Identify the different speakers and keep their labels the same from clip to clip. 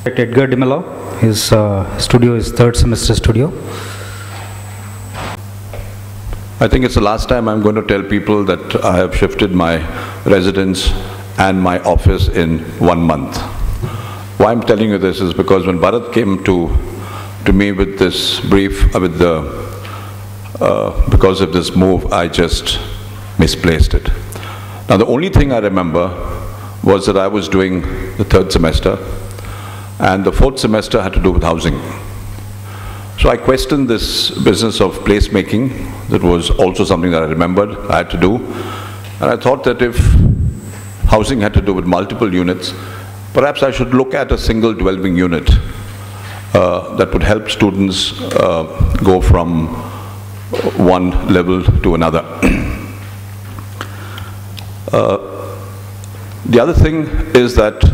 Speaker 1: At Edgar Demello, his studio is third semester studio.
Speaker 2: I think it's the last time I'm going to tell people that I have shifted my residence and my office in 1 month. Why I'm telling you this is because when Bharat came to me with this brief, because of this move, I just misplaced it. Now the only thing I remember was that I was doing the third semester, and the fourth semester had to do with housing. So I questioned this business of placemaking. That was also something that I remembered I had to do. And I thought that if housing had to do with multiple units, perhaps I should look at a single dwelling unit that would help students go from one level to another. The other thing is that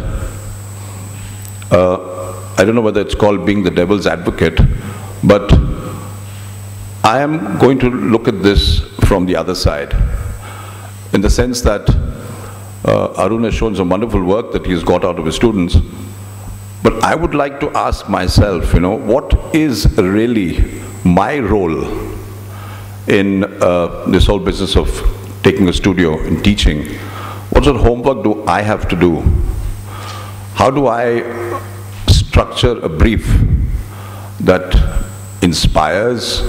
Speaker 2: I don't know whether it's called being the devil's advocate, but I am going to look at this from the other side, in the sense that Arun has shown some wonderful work that he's got out of his students, but I would like to ask myself, what is really my role in this whole business of taking a studio and teaching? What sort of homework do I have to do? How do I structure a brief that inspires,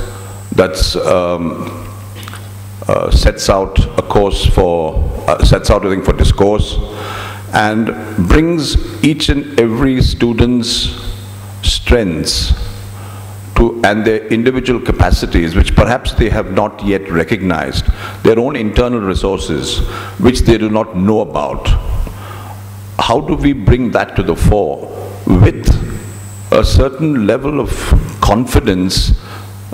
Speaker 2: that sets out a course sets out a thing for discourse, and brings each and every student's strengths and their individual capacities, which perhaps they have not yet recognized, their own internal resources, which they do not know about. How do we bring that to the fore with a certain level of confidence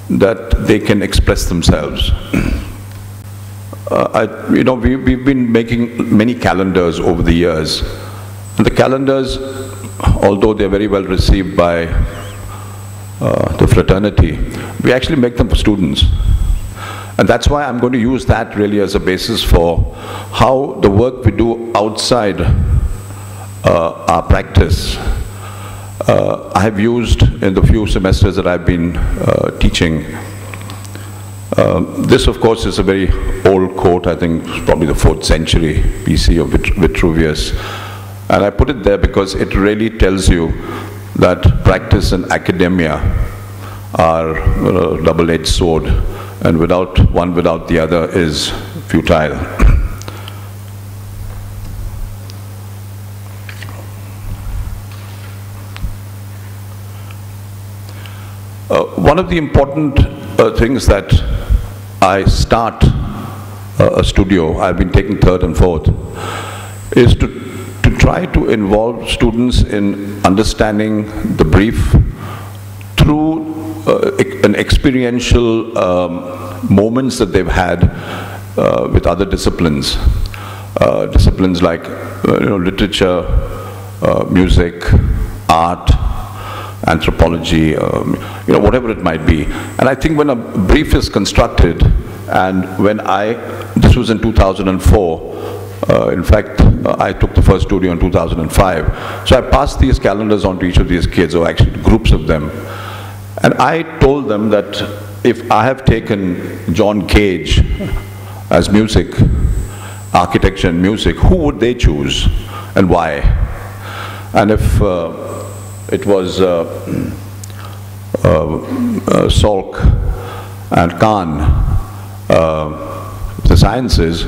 Speaker 2: that they can express themselves? We've been making many calendars over the years. And the calendars, although they're very well received by the fraternity, we actually make them for students. And that's why I'm going to use that really as a basis for how the work we do outside our practice I have used in the few semesters that I've been teaching. This, of course, is a very old quote. I think it's probably the 4th century BC of Vitruvius. And I put it there because it really tells you that practice and academia are a double-edged sword, and one without the other is futile. One of the important things that I start a studio, I've been taking third and fourth, is to try to involve students in understanding the brief through an experiential moments that they've had with other disciplines. Disciplines like literature, music, art, anthropology, whatever it might be. And I think when a brief is constructed, and this was in 2004, in fact, I took the first studio in 2005. So I passed these calendars on to each of these kids, or actually groups of them. And I told them that if I have taken John Cage as music, architecture and music, who would they choose and why? And if it was Salk and Khan, the sciences,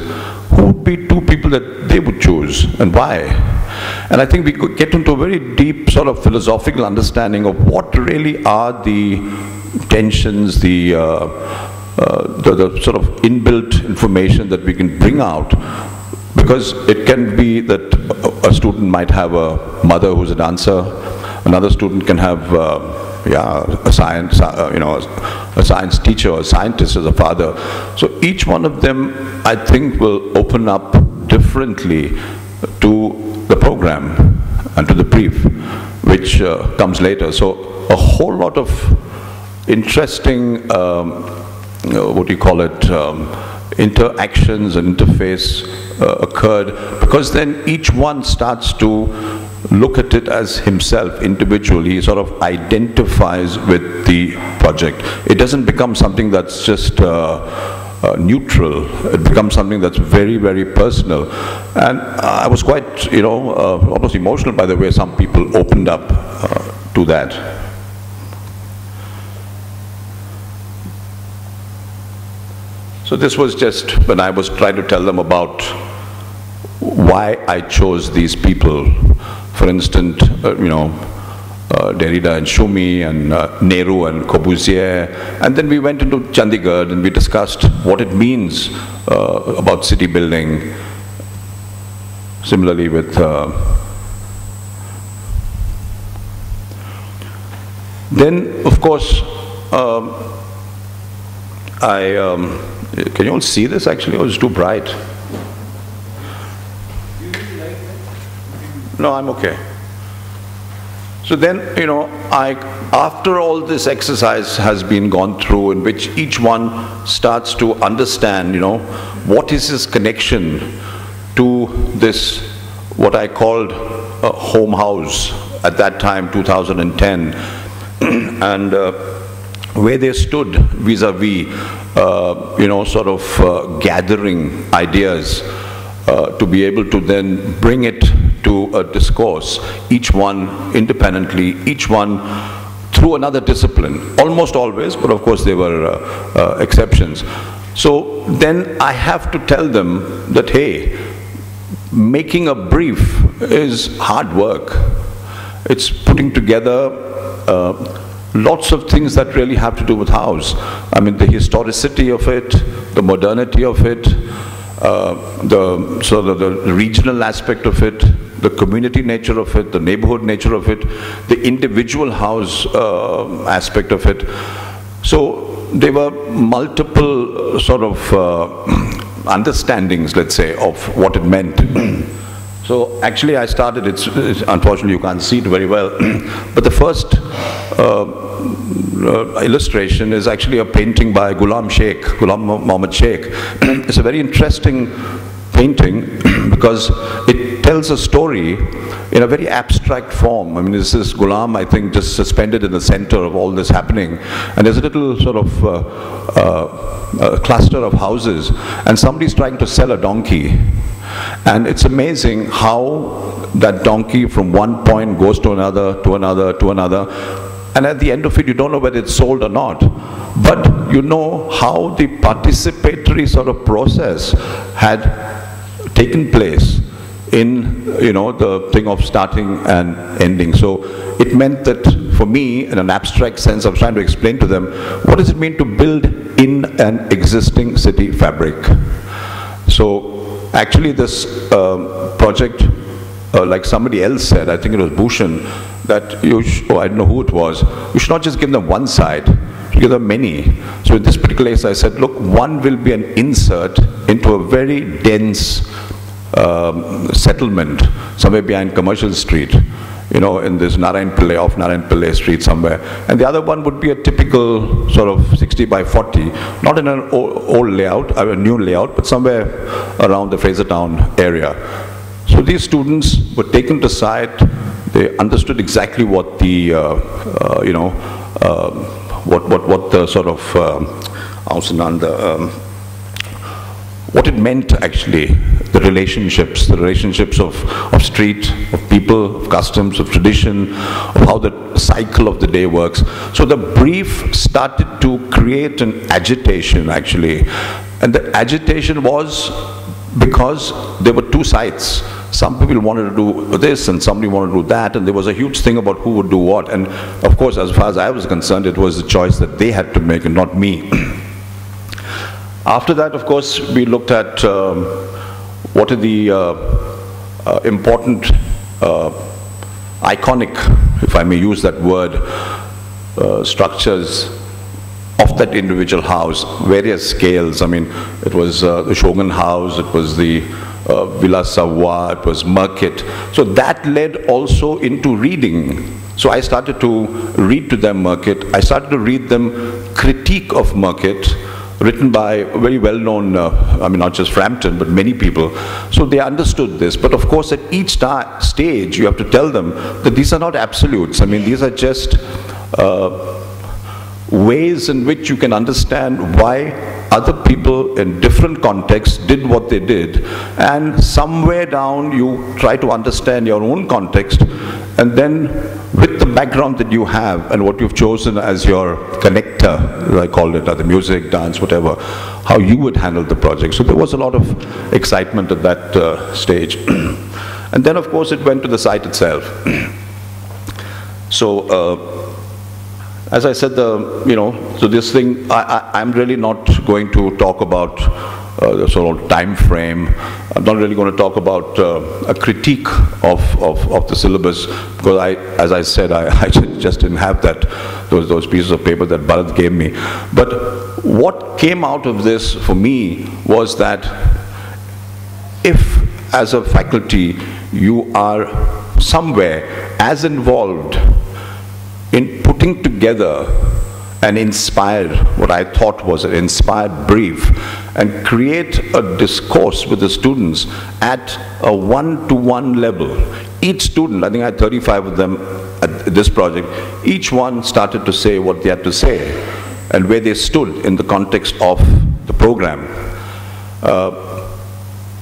Speaker 2: who would be two people that they would choose and why? And I think we could get into a very deep sort of philosophical understanding of what really are the tensions, the sort of inbuilt information that we can bring out. Because it can be that a student might have a mother who's a dancer, another student can have a science teacher or a scientist as a father. So each one of them, I think, will open up differently to the program and to the brief, which comes later. So a whole lot of interesting, interactions and interface occurred, because then each one starts to look at it as himself individually. He sort of identifies with the project. It doesn't become something that's just neutral. It becomes something that's very, very personal. And I was quite, almost emotional by the way some people opened up to that. So this was just when I was trying to tell them about why I chose these people. For instance, Derrida and Shumi and Nehru and Corbusier. And then we went into Chandigarh and we discussed what it means about city building. Similarly with then, of course, can you all see this actually, or is it too bright? No, I'm okay. So then, after all this exercise has been gone through, in which each one starts to understand, what is his connection to this, what I called a home house at that time, 2010, and where they stood vis-a-vis, sort of gathering ideas to be able to then bring it to a discourse, each one independently, each one through another discipline, almost always, but of course there were exceptions. So then I have to tell them that, hey, making a brief is hard work. It's putting together lots of things that really have to do with house. I mean, the historicity of it, the modernity of it, the regional aspect of it, the community nature of it, the neighborhood nature of it, the individual house aspect of it. So there were multiple sort of understandings, let's say, of what it meant. So actually I started, it's unfortunately you can't see it very well, but the first illustration is actually a painting by Ghulam Mohammed Sheikh. It's a very interesting painting because it tells a story in a very abstract form. I mean, this is Ghulam, I think, just suspended in the center of all this happening. And there's a little sort of cluster of houses, and somebody's trying to sell a donkey. And it's amazing how that donkey from one point goes to another, to another, to another. And at the end of it, you don't know whether it's sold or not. But you know how the participatory sort of process had taken place in, the thing of starting and ending. So it meant that for me, in an abstract sense, I was trying to explain to them, what does it mean to build in an existing city fabric? So actually this project, like somebody else said, I think it was Bhushan, that I don't know who it was, you should not just give them one side, you give them many. So in this particular case I said, look, one will be an insert into a very dense settlement somewhere behind Commercial Street, in this Narayan Pillai Street somewhere. And the other one would be a typical sort of 60 by 40, not in an old layout, a new layout, but somewhere around the Frasertown area. So these students were taken to site. They understood exactly what the, what the sort of, what it meant actually, the relationships of street, of people, of customs, of tradition, of how the cycle of the day works. So the brief started to create an agitation actually. And the agitation was because there were two sides. Some people wanted to do this and somebody wanted to do that, and there was a huge thing about who would do what. And of course, as far as I was concerned, it was the choice that they had to make and not me. After that, of course, we looked at what are the important, iconic, if I may use that word, structures of that individual house, various scales. I mean, it was the Shogun House, it was the Villa Savoy, it was Market. So that led also into reading. So I started to read to them Market. I started to read them critique of Market, written by very well-known, I mean, not just Frampton, but many people. So they understood this. But of course, at each stage, you have to tell them that these are not absolutes. I mean, these are just ways in which you can understand why other people in different contexts did what they did, and somewhere down you try to understand your own context, and then with the background that you have and what you've chosen as your connector, as I called it, either music, dance, whatever, how you would handle the project. So there was a lot of excitement at that stage. And then of course it went to the site itself. So as I said, so this thing, I'm really not going to talk about the sort of time frame. I'm not really going to talk about a critique of the syllabus, because as I said, I just didn't have those pieces of paper that Bharat gave me. But what came out of this for me was that if, as a faculty, you are somewhere as involved in putting together an inspired, what I thought was an inspired brief, and create a discourse with the students at a one-to-one level. Each student, I think I had 35 of them at this project, each one started to say what they had to say and where they stood in the context of the program.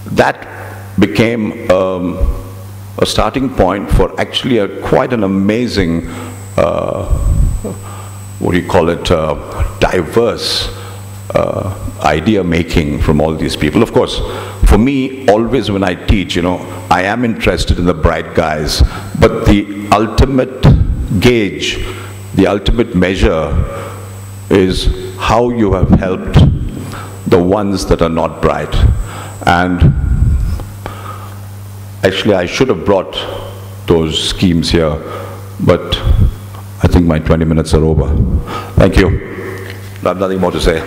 Speaker 2: That became a starting point for actually quite an amazing what do you call it, diverse idea making from all these people. Of course, for me, always when I teach, I am interested in the bright guys, but the ultimate gauge, the ultimate measure is how you have helped the ones that are not bright. And actually, I should have brought those schemes here, but I think my 20 minutes are over. Thank you. I have nothing more to say.